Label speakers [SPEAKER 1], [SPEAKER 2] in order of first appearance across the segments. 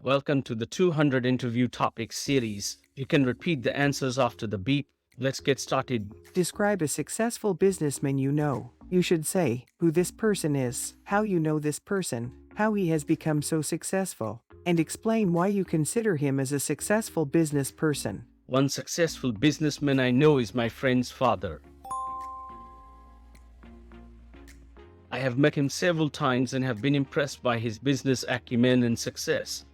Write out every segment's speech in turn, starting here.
[SPEAKER 1] Welcome to the 200 interview topic series. You can repeat the answers after the beep. Let's get started.
[SPEAKER 2] Describe a successful businessman you know. You should say who this person is, how you know this person, how he has become so successful, and explain why you consider him as a successful business person.
[SPEAKER 1] One successful businessman I know is my friend's father. I have met him several times and have been impressed by his business acumen and success.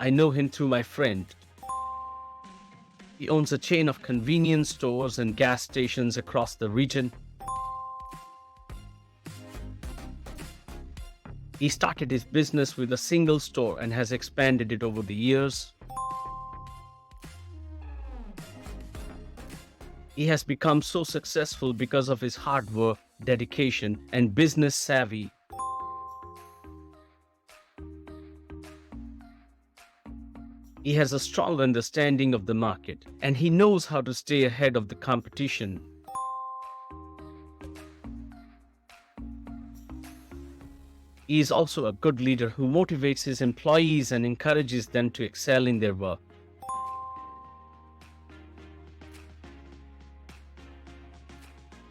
[SPEAKER 1] I know him through my friend. He owns a chain of convenience stores and gas stations across the region. He started his business with a single store and has expanded it over the years. He has become so successful because of his hard work, dedication, and business savvy. He has a strong understanding of the market, and he knows how to stay ahead of the competition. He is also a good leader who motivates his employees and encourages them to excel in their work.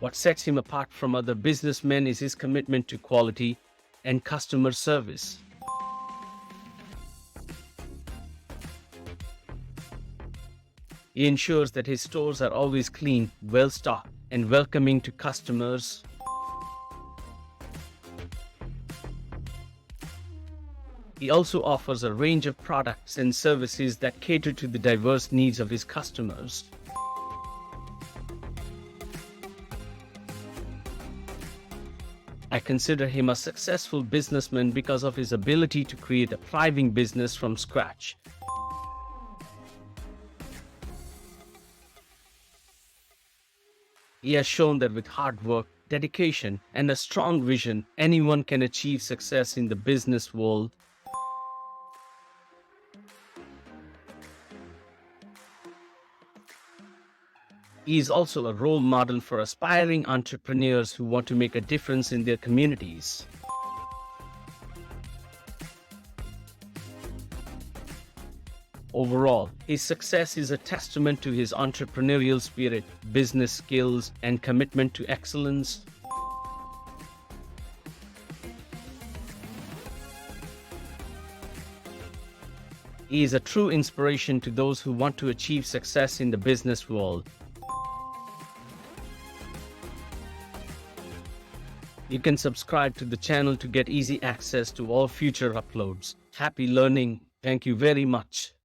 [SPEAKER 1] What sets him apart from other businessmen is his commitment to quality and customer service. He ensures that his stores are always clean, well-stocked, and welcoming to customers. He also offers a range of products and services that cater to the diverse needs of his customers. I consider him a successful businessman because of his ability to create a thriving business from scratch. He has shown that with hard work, dedication, and a strong vision, anyone can achieve success in the business world. He is also a role model for aspiring entrepreneurs who want to make a difference in their communities. Overall, his success is a testament to his entrepreneurial spirit, business skills, and commitment to excellence. He is a true inspiration to those who want to achieve success in the business world. You can subscribe to the channel to get easy access to all future uploads. Happy learning. Thank you very much.